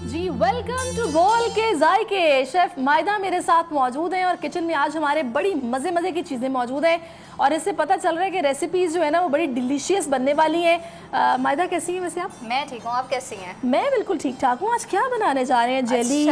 Ji welcome to बोल के जायके। शेफ मायदा मेरे साथ मौजूद हैं और किचन में आज हमारे बड़ी मज़े की चीज़ें मौजूद हैं और इससे पता चल रहा है कि रेसिपीज़ जो है ना वो बड़ी डिलीशियस बनने वाली हैं। मायदा कैसी हैं वैसे आप? मैं ठीक हूँ, आप कैसी हैं? मैं बिल्कुल ठीक ठाक हूँ। आज क्या बनाने जा रहे हैं? जेली,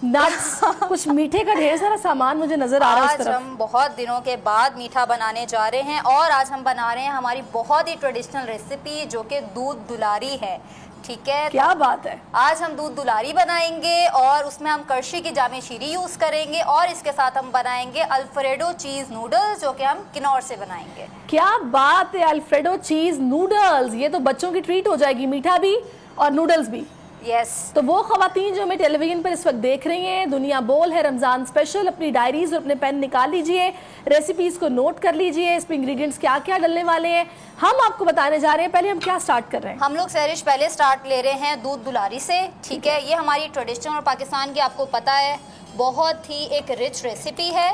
नट्स, कुछ मीठे का ढेर सारा सामान मुझे नजर आ रहा है इस तरफ। हम बहुत दिनों के बाद मीठा बनाने जा रहे हैं और आज हम बना रहे हैं हमारी बहुत ही ट्रेडिशनल रेसिपी जो कि दूध दुलारी है। ठीक है, क्या बात है। आज हम दूध दुलारी बनाएंगे और उसमें हम करशी की जामे शीरी यूज करेंगे और इसके साथ हम बनाएंगे अल्फ्रेडो चीज नूडल्स जो कि हम किन्नौर से बनाएंगे। क्या बात है, अल्फ्रेडो चीज नूडल्स, ये तो बच्चों की ट्रीट हो जाएगी, मीठा भी और नूडल्स भी। यस। तो वो खवातीन जो हमें टेलीविजन पर इस वक्त देख रही हैं, दुनिया बोल है रमजान स्पेशल, अपनी डायरीज और अपने पेन निकाल लीजिए, रेसिपीज को नोट कर लीजिए, इसमें इंग्रेडिएंट्स क्या क्या डलने वाले हैं हम आपको बताने जा रहे हैं। पहले हम क्या स्टार्ट कर रहे हैं? हम लोग सहरिश पहले स्टार्ट ले रहे हैं दूध दुलारी से। ठीक है, ये हमारी ट्रेडिशनल और पाकिस्तान की आपको पता है बहुत ही एक रिच रेसिपी है।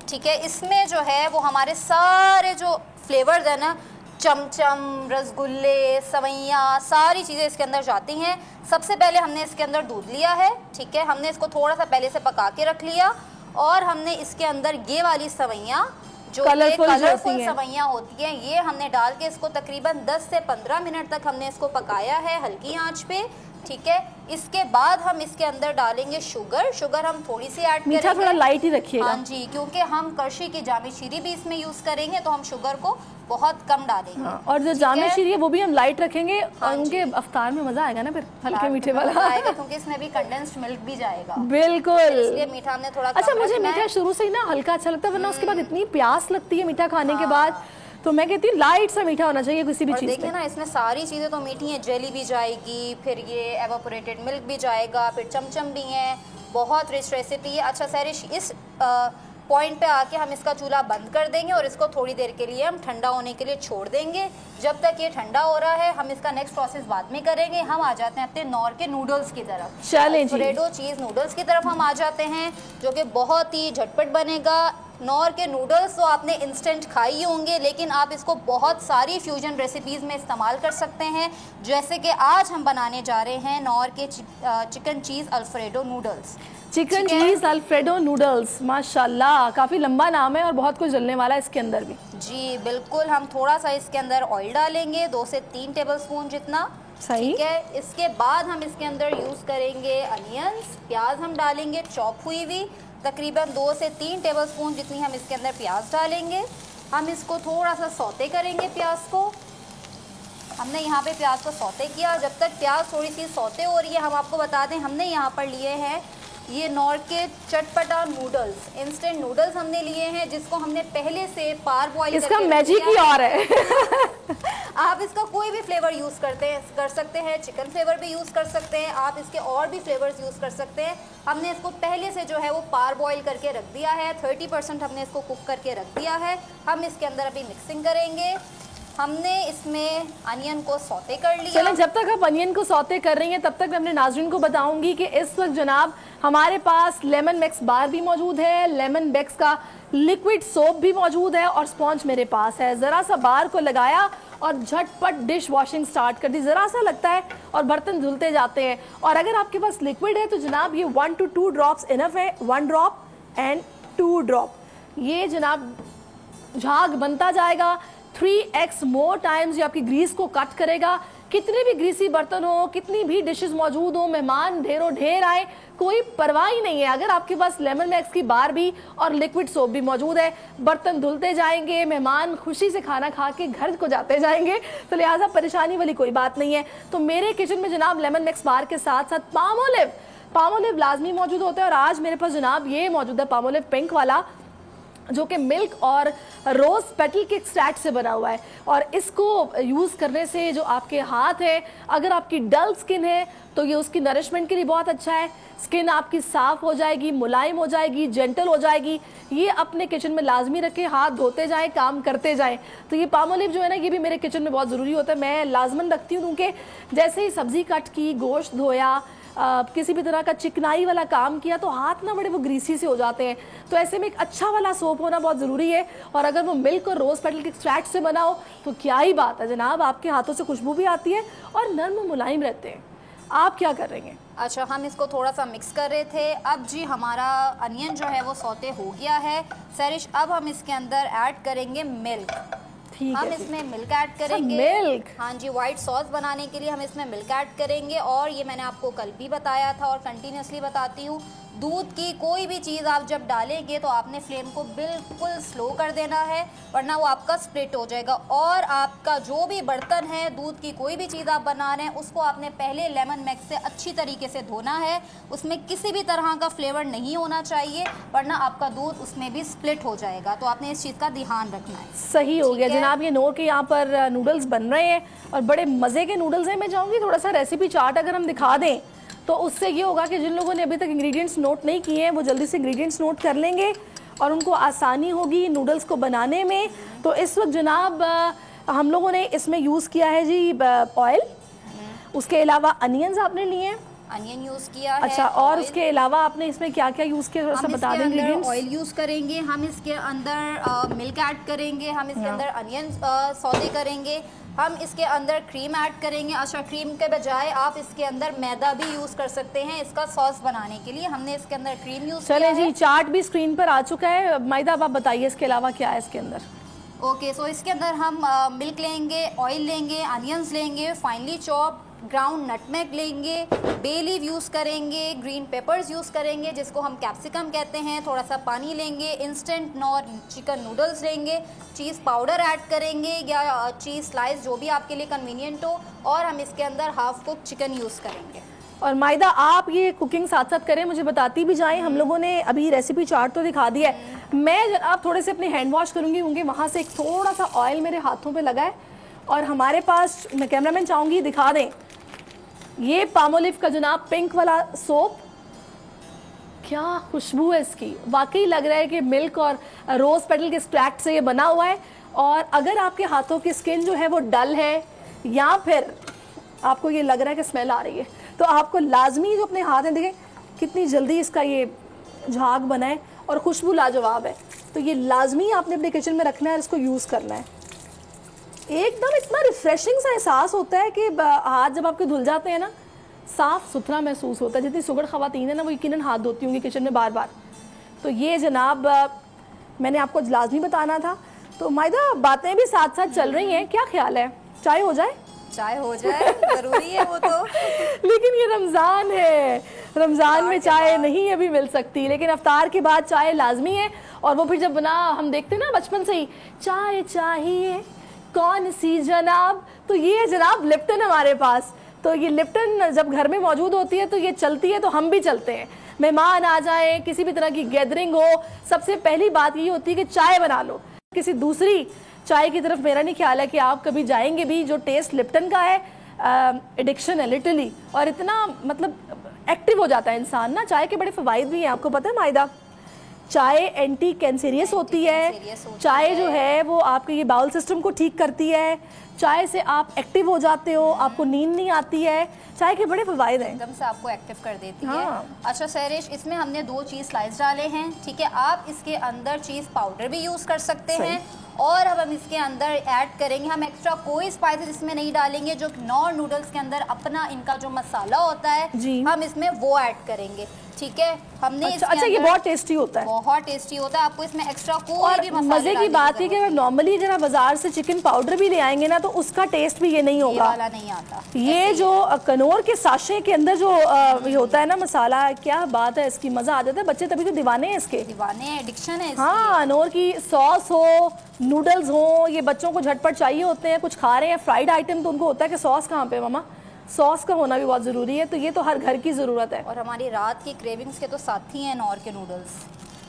ठीक है, इसमें जो है वो हमारे सारे जो फ्लेवर्स है ना, चमचम, रसगुल्ले, सवैयाँ, सारी चीज़ें इसके अंदर जाती हैं। सबसे पहले हमने इसके अंदर दूध लिया है। ठीक है, हमने इसको थोड़ा सा पहले से पका के रख लिया और हमने इसके अंदर ये वाली सवैयाँ जो कलरफुल सवैयाँ होती हैं ये हमने डाल के इसको तकरीबन 10 से 15 मिनट तक हमने इसको पकाया है हल्की आंच पे। ठीक है, इसके बाद हम इसके अंदर डालेंगे शुगर हम थोड़ी सी ऐड करेंगे, थोड़ा लाइट ही रखिएगा। हाँ जी, क्योंकि हम करशी की जामे शीरी भी इसमें यूज करेंगे तो हम शुगर को बहुत कम डालेंगे। हाँ, और जो जामे शीरी है वो भी हम लाइट रखेंगे। हाँ, और उनके अफ्तार में मजा आएगा ना फिर, हल्के मीठे वाला आएगा क्योंकि इसमें भी कंडेंस्ड मिल्क भी जाएगा। बिल्कुल, इसलिए मीठा हमने थोड़ा अच्छा, मुझे मीठा शुरू से ही ना हल्का अच्छा लगता है, वरना उसके बाद इतनी प्यास लगती है मीठा खाने के बाद, तो मैं कहती हूँ लाइट सा मीठा होना चाहिए किसी भी चीज़। देखिए ना, इसमें सारी चीज़ें तो मीठी हैं, जेली भी जाएगी, फिर ये एवापोरेटेड मिल्क भी जाएगा, फिर चमचम भी हैं, बहुत रिच रेसिपी है। अच्छा सहरिश, इस पॉइंट पे आके हम इसका चूल्हा बंद कर देंगे और इसको थोड़ी देर के लिए हम ठंडा होने के लिए छोड़ देंगे। जब तक ये ठंडा हो रहा है हम इसका नेक्स्ट प्रोसेस बाद में करेंगे। हम आ जाते हैं अपने नॉर के नूडल्स की तरफ। चलें जी, अल्फ्रेडो चीज़ नूडल्स की तरफ हम आ जाते हैं जो कि बहुत ही झटपट बनेगा। नॉर के नूडल्स तो आपने इंस्टेंट खाई होंगे, लेकिन आप इसको बहुत सारी फ्यूजन रेसिपीज़ में इस्तेमाल कर सकते हैं, जैसे कि आज हम बनाने जा रहे हैं नॉर के चिकन चीज़ alfredo noodles. Chicken cheese alfredo noodles, माशाल्लाह काफ़ी लंबा नाम है और बहुत कुछ जलने वाला है इसके अंदर भी। जी बिल्कुल, हम थोड़ा सा इसके अंदर ऑयल डालेंगे, 2 से 3 टेबलस्पून जितना। सही। ठीक है, इसके बाद हम इसके अंदर यूज़ करेंगे अनियंस, प्याज हम डालेंगे चॉप हुई हुई, तकरीबन 2 से 3 टेबलस्पून जितनी हम इसके अंदर प्याज डालेंगे। हम इसको थोड़ा सा सौते करेंगे प्याज को। हमने यहाँ पे प्याज को सौते किया। जब तक प्याज थोड़ी सी सौते हो रही है, हम आपको बता दें हमने यहाँ पर लिए हैं ये नॉर के चटपटा नूडल्स, इंस्टेंट नूडल्स हमने लिए हैं, जिसको हमने पहले से पार बॉईल करके इसका मैजिक ही और है। आप इसका कोई भी फ्लेवर यूज़ कर सकते हैं, चिकन फ्लेवर भी यूज़ कर सकते हैं, आप इसके और भी फ्लेवर्स यूज़ कर सकते हैं। हमने इसको पहले से जो है वो पार बॉईल करके रख दिया है, 30% हमने इसको कुक करके रख दिया है। हम इसके अंदर अभी मिक्सिंग करेंगे। हमने इसमें अनियन को सौते कर लिया। चलें, जब तक आप अनियन को सौते कर रही हैं तब तक मैं अपने नाज़रीन को बताऊंगी कि इस वक्त जनाब हमारे पास लेमन मैक्स बार भी मौजूद है, लेमन मैक्स का लिक्विड सोप भी मौजूद है और स्पॉन्ज मेरे पास है। ज़रा सा बार को लगाया और झटपट डिश वॉशिंग स्टार्ट कर दी। ज़रा सा लगता है और बर्तन धुलते जाते हैं। और अगर आपके पास लिक्विड है तो जनाब ये 1 to 2 ड्रॉप्स इनफ है, 1 ड्रॉप एंड 2 ड्रॉप। ये जनाब झाग बनता जाएगा 3x मोर टाइम्स, ये आपकी ग्रीस को कट करेगा। कितने भी ग्रीसी बर्तन हो, कितनी भी डिशेस मौजूद हो, मेहमान ढेरों ढेर आए, कोई परवाह ही नहीं है। अगर आपके पास लेमन मैक्स की बार भी और लिक्विड सोप भी मौजूद है, बर्तन धुलते जाएंगे, मेहमान खुशी से खाना खा के घर को जाते जाएंगे, तो लिहाजा परेशानी वाली कोई बात नहीं है। तो मेरे किचन में जनाब लेमन मैक्स बार के साथ साथ पामोलिव लाजमी मौजूद होता है और आज मेरे पास जनाब ये मौजूद है पामोलिव पिंक वाला, जो कि मिल्क और रोज़ पेटल के एक्सट्रैक्ट से बना हुआ है। और इसको यूज़ करने से जो आपके हाथ है, अगर आपकी डल स्किन है तो ये उसकी नरिशमेंट के लिए बहुत अच्छा है। स्किन आपकी साफ़ हो जाएगी, मुलायम हो जाएगी, जेंटल हो जाएगी। ये अपने किचन में लाजमी रखें, हाथ धोते जाएं, काम करते जाएं। तो ये पामोलिव जो है ना, ये भी मेरे किचन में बहुत ज़रूरी होता है। मैं लाजमन रखती हूँ क्योंकि जैसे ही सब्ज़ी कट की, गोश्त धोया, किसी भी तरह का चिकनाई वाला काम किया तो हाथ ना बड़े वो ग्रीसी से हो जाते हैं। तो ऐसे में एक अच्छा वाला सोप होना बहुत ज़रूरी है। और अगर वो मिल्क और रोज़ पेटल के एक्सट्रैक्ट से बना हो तो क्या ही बात है जनाब, आपके हाथों से खुशबू भी आती है और नर्म मुलायम रहते हैं। आप क्या कर रही हैं? अच्छा, हम इसको थोड़ा सा मिक्स कर रहे थे। अब जी हमारा अनियन जो है वो सौते हो गया है सरिश। अब हम इसके अंदर ऐड करेंगे मिल्क। हम इसमें मिल्क ऐड करेंगे। मिल्क, हाँ जी, वाइट सॉस बनाने के लिए हम इसमें मिल्क ऐड करेंगे। और ये मैंने आपको कल भी बताया था और कंटिन्यूसली बताती हूँ, दूध की कोई भी चीज़ आप जब डालेंगे तो आपने फ्लेम को बिल्कुल स्लो कर देना है, वरना वो आपका स्प्लिट हो जाएगा। और आपका जो भी बर्तन है, दूध की कोई भी चीज़ आप बना रहे हैं, उसको आपने पहले लेमन मैक्स से अच्छी तरीके से धोना है। उसमें किसी भी तरह का फ्लेवर नहीं होना चाहिए, वरना आपका दूध उसमें भी स्प्लिट हो जाएगा। तो आपने इस चीज़ का ध्यान रखना है। सही हो गया जनाब। ये नोर के यहाँ पर नूडल्स बन रहे हैं और बड़े मज़े के नूडल्स हैं। मैं चाहूँगी थोड़ा सा रेसिपी चार्ट अगर हम दिखा दें तो उससे ये होगा कि जिन लोगों ने अभी तक इंग्रेडिएंट्स नोट नहीं किए हैं वो जल्दी से इंग्रेडिएंट्स नोट कर लेंगे और उनको आसानी होगी नूडल्स को बनाने में। तो इस वक्त जनाब हम लोगों ने इसमें यूज़ किया है जी ऑयल, उसके अलावा अनियंस आपने लिए हैं, अनियन यूज़ किया है। अच्छा, और उसके अलावा आपने इसमें क्या क्या यूज़ किया, थोड़ा सा बता दें इंग्रेडिएंट्स। ऑयल यूज़ करेंगे, हम इसके अंदर मिल्क ऐड करेंगे, हम इसके अंदर अनियन सौते करेंगे, हम इसके अंदर क्रीम ऐड करेंगे। अच्छा, क्रीम के बजाय आप इसके अंदर मैदा भी यूज़ कर सकते हैं इसका सॉस बनाने के लिए। हमने इसके अंदर क्रीम यूज़ किया है। चले जी, चार्ट भी स्क्रीन पर आ चुका है। मैदा आप बताइए इसके अलावा क्या है इसके अंदर। ओके, सो इसके अंदर हम मिल्क लेंगे, ऑयल लेंगे, अनियंस लेंगे, फाइनली चॉप ग्राउंड नटमेग लेंगे, बे लीव यूज़ करेंगे, ग्रीन पेपर्स यूज़ करेंगे जिसको हम कैप्सिकम कहते हैं, थोड़ा सा पानी लेंगे, इंस्टेंट नॉर चिकन नूडल्स लेंगे, चीज़ पाउडर ऐड करेंगे या चीज़ स्लाइस जो भी आपके लिए कन्वीनियंट हो, और हम इसके अंदर हाफ कुक चिकन यूज़ करेंगे। और मायदा आप ये कुकिंग साथ साथ करें, मुझे बताती भी जाएं। हम लोगों ने अभी रेसिपी चार्ट तो दिखा दिया है। मैं आप थोड़े से अपने हैंड वॉश करूँगी क्योंकि वहाँ से एक थोड़ा सा ऑयल मेरे हाथों पे लगा है। और हमारे पास, मैं कैमरामैन चाहूँगी दिखा दें, ये पामोलिव का जनाब पिंक वाला सोप, क्या खुशबू है इसकी। वाकई लग रहा है कि मिल्क और रोज़ पेटल के एक्सट्रैक्ट से ये बना हुआ है। और अगर आपके हाथों की स्किन जो है वो डल है या फिर आपको ये लग रहा है कि स्मेल आ रही है, तो आपको लाजमी जो अपने हाथ में देखें कितनी जल्दी इसका ये झाग बना है और खुशबू लाजवाब है। तो ये लाजमी आपने अपने किचन में रखना है और इसको यूज़ करना है। एकदम इतना रिफ्रेशिंग सा एहसास होता है कि हाथ जब आपके धुल जाते हैं ना, साफ़ सुथरा महसूस होता है। जितनी सुगड़ ख़वातीन है ना वो यकीनन हाथ धोती होंगी किचन में बार बार। तो ये जनाब मैंने आपको लाजमी बताना था। तो मायदा बातें भी साथ साथ चल रही हैं, क्या ख्याल है, चाय हो जाए? चाय हो जाए, ज़रूरी है वो तो। लेकिन ये रमज़ान है, रमज़ान में चाय नहीं अभी मिल सकती, लेकिन अफ्तार के बाद चाय लाजमी है। और वो फिर जब बना, हम देखते ना बचपन से ही, चाय चाहिए कौन सी जनाब, तो ये है जनाब लिप्टन हमारे पास। तो ये लिप्टन जब घर में मौजूद होती है तो ये चलती है, तो हम भी चलते हैं। मेहमान आ जाए, किसी भी तरह की गैदरिंग हो, सबसे पहली बात ये होती है कि चाय बना लो। किसी दूसरी चाय की तरफ मेरा नहीं ख्याल है कि आप कभी जाएंगे भी। जो टेस्ट लिप्टन का है, एडिक्शन है लिटरली, और इतना मतलब एक्टिव हो जाता है इंसान ना। चाय के बड़े फ़वाइद भी हैं, आपको पता है मायदा। चाय एंटी कैंसरियस होती है, चाय जो है वो आपके ये बाउल सिस्टम को ठीक करती है, चाय से आप एक्टिव हो जाते हो, आपको नींद नहीं आती है। चाय के बड़े फ़वाइद हैं, एकदम से आपको एक्टिव कर देती हाँ। है। अच्छा सैरिश, इसमें हमने 2 चीज़ स्लाइस डाले हैं, ठीक है। आप इसके अंदर चीज़ पाउडर भी यूज़ कर सकते हैं। और अब हम इसके अंदर ऐड करेंगे, हम एक्स्ट्रा कोई स्पाइसेस इसमें नहीं डालेंगे। जो नॉर नूडल्स के अंदर अपना इनका जो मसाला होता है हम इसमें वो ऐड करेंगे, ठीक है। हमने अच्छा ये बहुत टेस्टी होता है, बहुत टेस्टी होता है। आपको इसमें एक्स्ट्रा कोई भी मसाला, मजे की बात है कि अगर नॉर्मली अगर आप बाजार से चिकन पाउडर भी ले आएंगे ना तो उसका टेस्ट भी ये नहीं होगा, ये वाला नहीं आता। ये जो कनौर के साशे के अंदर जो ये होता है ना मसाला, क्या बात है इसकी, मजा आ जाता है। बच्चे तभी तो दीवाने हैं इसके, दीवाने, एडिक्शन है इसकी। हाँ, कनौर की सॉस हो, नूडल्स हो, ये बच्चों को झटपट चाहिए होते हैं। कुछ खा रहे हैं फ्राइड आइटम तो उनको होता है कि सॉस कहाँ पे मामा, सॉस का होना भी बहुत ज़रूरी है। तो ये तो हर घर की ज़रूरत है। और हमारी रात की क्रेविंग्स के तो साथी हैं नॉर के नूडल्स।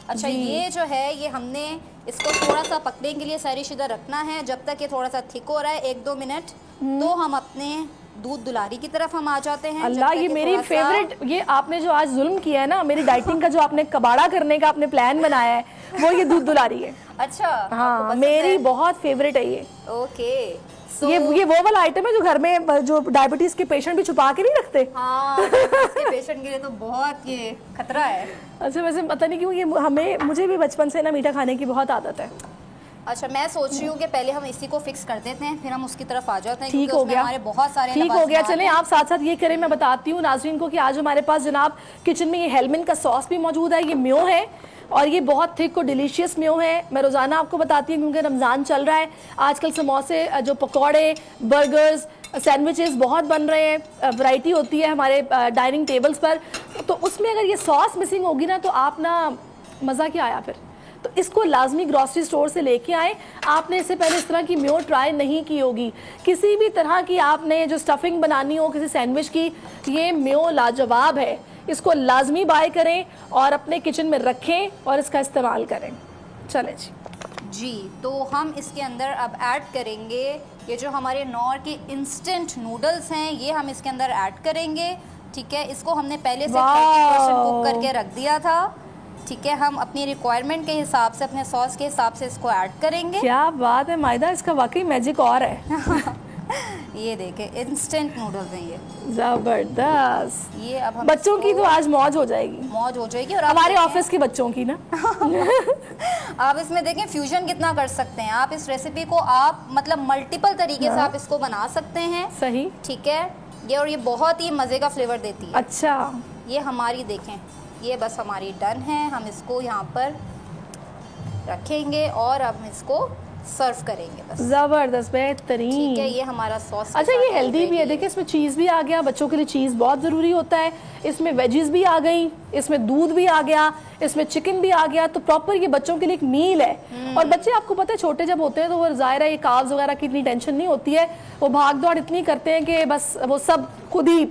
अच्छा, ये जो है ये हमने इसको थोड़ा सा पकने के लिए सैरिश इधर रखना है जब तक ये थोड़ा सा थिक हो रहा है, 1-2 मिनट। तो हम अपने दूध दुलारी की तरफ हम आ जाते हैं। अल्लाह, ये मेरी फेवरेट, ये आपने जो आज जुल्म किया है ना मेरी डाइटिंग का, जो आपने कबाड़ा करने का आपने प्लान बनाया है, वो ये दूध दुलारी है। अच्छा, हाँ, मेरी बहुत फेवरेट है ये। ओके, ये वो वाला आइटम है जो घर में जो डायबिटीज के पेशेंट भी छुपा के नहीं रखते। हाँ, इसके पेशेंट के लिए तो बहुत ये खतरा है। अच्छा, वैसे पता नहीं क्यों ये मुझे भी बचपन से ना मीठा खाने की बहुत आदत है। अच्छा, मैं सोच रही हूँ कि पहले हम इसी को फिक्स कर देते हैं, फिर हम उसकी तरफ आ जाते हैं। ठीक हो गया, हमारे बहुत सारे ठीक हो गया। चलें आप साथ साथ ये करें, मैं बताती हूँ नाज़रीन को कि आज हमारे पास जनाब किचन में ये हेलमन का सॉस भी मौजूद है, ये म्यो है और ये बहुत थिक और डिलीशियस म्यो है। मैं रोज़ाना आपको बताती हूँ क्योंकि रमज़ान चल रहा है, आजकल समोसे, जो पकौड़े, बर्गर्स, सैंडविचेस बहुत बन रहे हैं, वैरायटी होती है हमारे डाइनिंग टेबल्स पर, तो उसमें अगर ये सॉस मिसिंग होगी ना तो आप ना मज़ा क्या आया फिर। तो इसको लाजमी ग्रॉसरी स्टोर से लेके आए। आपने इससे पहले इस तरह की म्यो ट्राई नहीं की होगी, किसी भी तरह की आपने जो स्टफिंग बनानी हो किसी सैंडविच की, ये म्यो लाजवाब है। इसको लाजमी बाय करें और अपने किचन में रखें और इसका इस्तेमाल करें। चलें जी, तो हम इसके अंदर अब ऐड करेंगे ये जो हमारे नॉर के इंस्टेंट नूडल्स हैं, ये हम इसके अंदर ऐड करेंगे। ठीक है, इसको हमने पहले से 30% कुक करके रख दिया था। ठीक है, हम अपनी रिक्वायरमेंट के हिसाब से, अपने सॉस के हिसाब से इसको ऐड करेंगे। क्या बात है मायदा, इसका वाकई मैजिक और है। ये देखें, इंस्टेंट नूडल्स हैं ये, जबरदस्त। ये अब हम बच्चों की तो आज मौज हो जाएगी, मौज हो जाएगी। और हमारे ऑफिस के बच्चों की ना। आप इसमें देखें फ्यूजन कितना कर सकते हैं आप। इस रेसिपी को आप मतलब मल्टीपल तरीके से आप इसको बना सकते हैं। सही, ठीक है, ये और ये बहुत ही मज़े का फ्लेवर देती है। अच्छा, ये हमारी देखें, ये बस हमारी डन है। हम इसको यहाँ पर रखेंगे और अब इसको सर्व करेंगे बस। जबरदस्त, बेहतरीन। ठीक है, ये हमारा सॉस। अच्छा, ये हेल्दी भी है, देखिए इसमें चीज़ भी आ गया, बच्चों के लिए चीज़ बहुत ज़रूरी होता है। इसमें वेजीज भी आ गई, इसमें दूध भी आ गया, इसमें चिकन भी आ गया, तो प्रॉपर ये बच्चों के लिए एक मील है। और बच्चे आपको पता है छोटे जब होते हैं तो वो ज़ाहिर है ये कार्ब्स वगैरह की इतनी टेंशन नहीं होती है, वो भाग दौड़ इतनी करते हैं कि बस वो सब खुद ही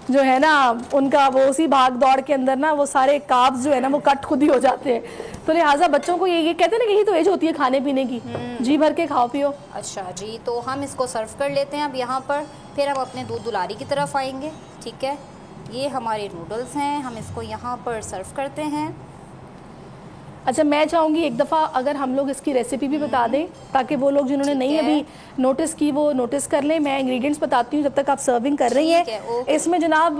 जो है ना उनका वो उसी भाग दौड़ के अंदर ना वो सारे कार्ब्स जो है ना वो कट खुद ही हो जाते हैं। तो लिहाजा बच्चों को ये कहते हैं ना कि यही तो एज होती है खाने पीने की, जी भर के खाओ पियो। अच्छा जी, तो हम इसको सर्व कर लेते हैं अब यहाँ पर। फिर हम अपने दूध दुलारी की तरफ आएंगे। ठीक है, ये हमारे नूडल्स हैं, हम इसको यहाँ पर सर्व करते हैं। अच्छा, मैं चाहूँगी एक दफ़ा अगर हम लोग इसकी रेसिपी भी बता दें ताकि वो लोग जिन्होंने नहीं अभी नोटिस की वो नोटिस कर लें। मैं इंग्रेडिएंट्स बताती हूँ जब तक आप सर्विंग कर रही हैं। इसमें जनाब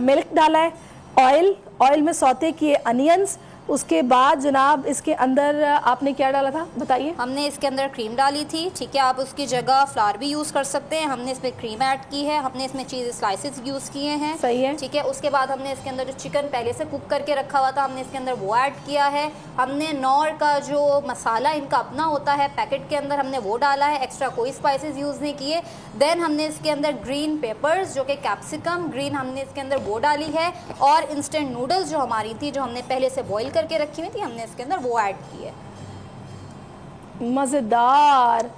मिल्क डाला है, ऑयल में सौते किए अनियंस, उसके बाद जनाब इसके अंदर आपने क्या डाला था बताइए। हमने इसके अंदर क्रीम डाली थी। ठीक है, आप उसकी जगह फ्लावर भी यूज़ कर सकते हैं। हमने इसमें क्रीम ऐड की है, हमने इसमें चीज़ स्लाइसेस यूज़ किए हैं। सही है। ठीक है, उसके बाद हमने इसके अंदर जो चिकन पहले से कुक करके रखा हुआ था हमने इसके अंदर वो ऐड किया है। हमने नॉर का जो मसाला इनका अपना होता है पैकेट के अंदर, हमने वो डाला है, एक्स्ट्रा कोई स्पाइसेस यूज़ नहीं किए। देन हमने इसके अंदर ग्रीन पेपर्स जो कि कैप्सिकम ग्रीन, हमने इसके अंदर वो डाली है। और इंस्टेंट नूडल्स जो हमारी थी, जो हमने पहले से बॉईल करके रखी हुई थी, हमने इसके अंदर वो ऐड की है। मज़ेदार,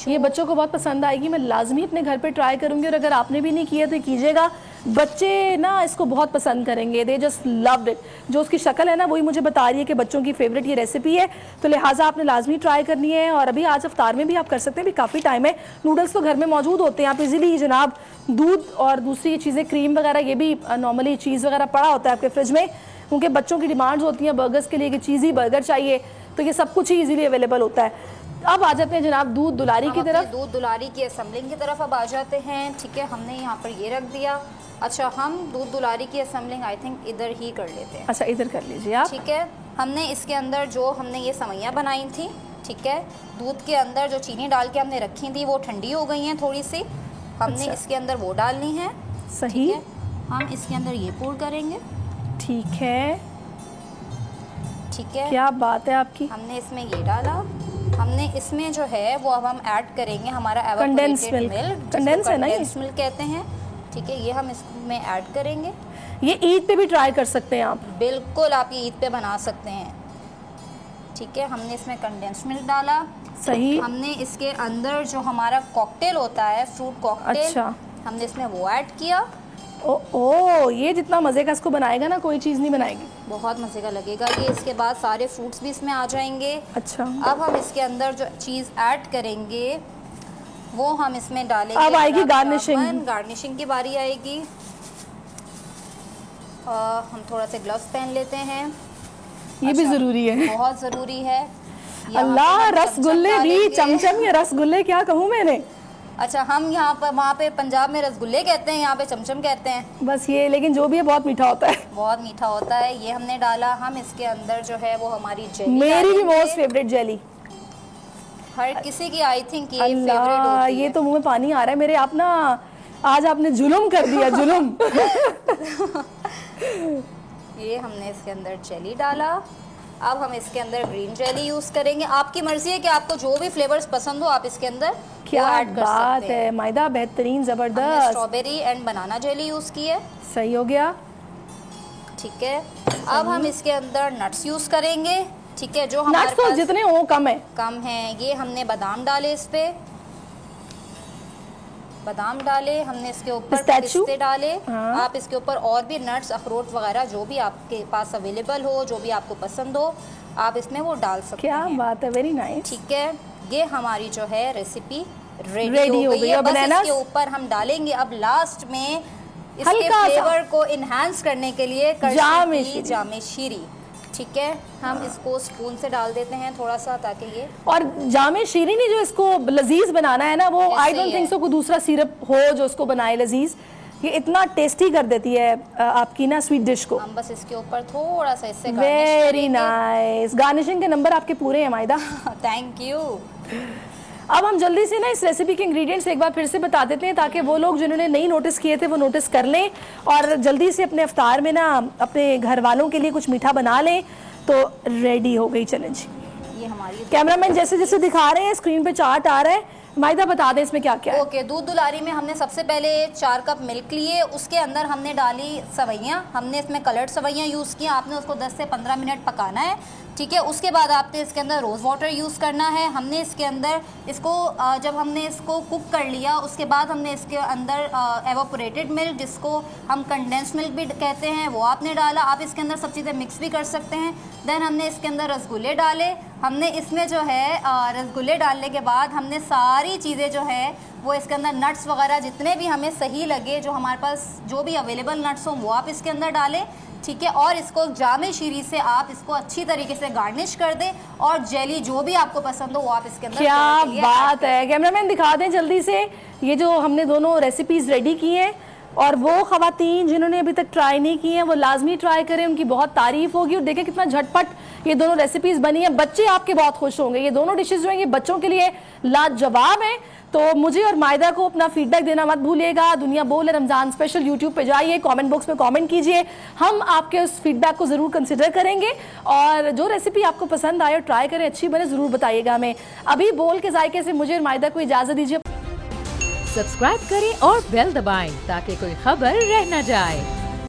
ये बच्चों को बहुत पसंद आएगी। मैं लाजमी अपने घर पे ट्राई करूंगी और अगर आपने भी नहीं किया तो कीजिएगा, बच्चे ना इसको बहुत पसंद करेंगे। They just loved it. जो उसकी शक्ल है ना वही मुझे बता रही है कि बच्चों की फेवरेट ये रेसिपी है, तो लिहाजा आपने लाजमी ट्राई करनी है। और अभी आज अफ्तार में भी आप कर सकते हैं, भी काफ़ी टाइम है, नूडल्स तो घर में मौजूद होते हैं, आप इजीली जनाब दूध और दूसरी चीज़ें क्रीम वगैरह ये भी नॉर्मली चीज़ वगैरह पड़ा होता है आपके फ्रिज में, क्योंकि बच्चों की डिमांड्स होती हैं बर्गर्स के लिए कि चीज़ी बर्गर चाहिए, तो ये सब कुछ ही इजीली अवेलेबल होता है। अब आ जाते हैं जनाब दूध दुलारी की तरफ। दूध दुलारी की असेंबलिंग की तरफ अब आ जाते हैं। ठीक है, हमने यहाँ पर ये रख दिया। अच्छा, हम दूध दुलारी की असेंबलिंग आई थिंक इधर ही कर लेते हैं। अच्छा, इधर कर लीजिए आप। ठीक है, हमने इसके अंदर जो हमने ये सेवइयाँ बनाई थी, ठीक है, दूध के अंदर जो चीनी डाल के हमने रखी थी वो ठंडी हो गई हैं थोड़ी सी, हमने इसके अंदर वो डालनी है। सही है, हम इसके अंदर ये पूर करेंगे। ठीक है, ठीक है, क्या बात है आपकी। हमने इसमें ये डाला। हमने इसमें जो है वो अब हम ऐड करेंगे हमारा कंडेंस मिल्क, कंडेंस है ना, कंडेंस मिल्क कहते हैं। ठीक है, ये हम इसमें ऐड करेंगे। ये ईद पे भी ट्राई कर सकते हैं आप, बिल्कुल आप ये ईद पे बना सकते हैं। ठीक है, हमने इसमें कंडेंस मिल्क डाला। सही। हमने इसके अंदर जो हमारा कॉकटेल होता है, फ्रूट कॉकटेल, अच्छा, हमने इसमें वो ऐड किया। ओ, ये जितना मज़े का इसको बनाएगा ना कोई चीज़ नहीं बनाएगी, बहुत मज़े का लगेगा ये। इसके बाद सारे फ्रूट्स भी इसमें आ जाएंगे। अच्छा, अब हम इसके अंदर जो चीज़ ऐड करेंगे वो हम इसमें डालेंगे। अब आएगी गार्निशिंग। गार्निशिंग की बारी आएगी। हम थोड़ा से ग्लव्स पहन लेते हैं, ये भी ज़रूरी है, बहुत ज़रूरी है। अल्लाह, रसगुल्ले भी, चमचम या रसगुल्ले क्या कहूँ मैंने। अच्छा, हम यहाँ पर वहाँ पे पंजाब में रसगुल्ले कहते हैं, यहाँ पे चमचम कहते हैं बस ये, लेकिन जो भी है बहुत मीठा होता है, बहुत मीठा होता है। ये हमने डाला। हम इसके अंदर जो है वो हमारी जेली, मेरी भी मोस्ट फेवरेट जेली, हर किसी की आई थिंक ये अल्लाह, फेवरेट होती ये है। तो मुंह में पानी आ रहा है मेरे। आप ना आज आपने जुल्म कर दिया, जुल्म। ये हमने इसके अंदर जेली डाला। अब हम इसके अंदर ग्रीन जेली यूज करेंगे। आपकी मर्जी है कि आपको जो भी फ्लेवर्स पसंद हो आप इसके अंदर क्या ऐड कर बात सकते हैं। है मायदा, बेहतरीन, हमने जबरदस्त। Strawberry and banana jelly use की है। सही हो गया। ठीक है, अब हम इसके अंदर नट्स यूज करेंगे। ठीक है, जो हमारे नट्स तो पास जितने हो कम है। कम है। ये हमने बादाम डाले, इस पे बादाम डाले हमने, इसके ऊपर पिस्ताचियो? पिस्ते डाले। हाँ। आप इसके ऊपर और भी नट्स, अखरोट वगैरह जो भी आपके पास अवेलेबल हो, जो भी आपको पसंद हो, आप इसमें वो डाल सकते क्या हैं। बात है, वेरी नाइस। ठीक है, ये हमारी जो है रेसिपी Ready रेडी हो हो गई गई है। है। बस Bananas? इसके ऊपर हम डालेंगे अब लास्ट में इसके हल्का सा। फ्लेवर को इनहांस करने के लिए जामे करशी शीरी। जामे शीरी। ठीक है, हम इसको स्पून से डाल देते हैं थोड़ा सा, ताकि ये और जामे शीरी ने जो इसको लजीज बनाना है ना, वो ऐसे आई ही डोंट थिंक है। सो कोई दूसरा सिरप हो जो उसको बनाए लजीज। ये इतना टेस्टी कर देती है आपकी ना स्वीट डिश को। हम बस इसके ऊपर थोड़ा सा इससे गार्निश वेरी करेंगे। नाइस। गार्निशिंग के नंबर आपके पूरे हैं मायदा। Thank you. अब हम जल्दी से ना इस रेसिपी के इंग्रेडिएंट्स एक बार फिर से बता देते हैं, ताकि वो लोग जिन्होंने नहीं नोटिस किए थे वो नोटिस कर लें और जल्दी से अपने इफ्तार में ना अपने घर वालों के लिए कुछ मीठा बना लें। तो रेडी हो गई चैलेंज। ये हमारी कैमरामैन जैसे जैसे दिखा रहे हैं स्क्रीन पे चार्ट आ रहा है, मायदा बता दें इसमें क्या क्या है। ओके, दूध दुलारी में हमने सबसे पहले 4 कप मिल्क लिए, उसके अंदर हमने डाली सवैयाँ। हमने इसमें कलर्ड सवैयाँ यूज़ की। आपने उसको 10 से 15 मिनट पकाना है। ठीक है, उसके बाद आपने इसके अंदर रोज़ वाटर यूज़ करना है। हमने इसके अंदर इसको जब हमने इसको कुक कर लिया, उसके बाद हमने इसके अंदर एवापोरेटेड मिल्क, जिसको हम कंडेंस्ड मिल्क भी कहते हैं, वो आपने डाला। आप इसके अंदर सब चीज़ें मिक्स भी कर सकते हैं। देन हमने इसके अंदर रसगुल्ले डाले। हमने इसमें जो है रसगुल्ले डालने के बाद हमने सारी चीज़ें जो है वो इसके अंदर नट्स वगैरह जितने भी हमें सही लगे, जो हमारे पास जो भी अवेलेबल नट्स हों, वो आप इसके अंदर डालें। ठीक है, और इसको जामे शीरी से आप इसको अच्छी तरीके से गार्निश कर दें, और जेली जो भी आपको पसंद हो वो आप इसके अंदर क्या फ्लेवर के लिए बात है। कैमरामैन दिखा दें जल्दी से ये जो हमने दोनों रेसिपीज रेडी की हैं, और वो खवातीन जिन्होंने अभी तक ट्राई नहीं की हैं वो लाजमी ट्राई करें, उनकी बहुत तारीफ होगी। और देखें कितना झटपट ये दोनों रेसिपीज बनी है। बच्चे आपके बहुत खुश होंगे। ये दोनों डिशेज जो हैं ये बच्चों के लिए लाजवाब हैं। तो मुझे और मायदा को अपना फीडबैक देना मत भूलिएगा। दुनिया बोल है रमजान स्पेशल यूट्यूब पे जाइए, कमेंट बॉक्स में कमेंट कीजिए। हम आपके उस फीडबैक को जरूर कंसिडर करेंगे, और जो रेसिपी आपको पसंद आए और ट्राई करें, अच्छी बने, जरूर बताइएगा हमें। अभी बोल के जायके से मुझे और मायदा को इजाजत दीजिए। सब्सक्राइब करें और बेल दबाएं ताकि कोई खबर रह न जाए।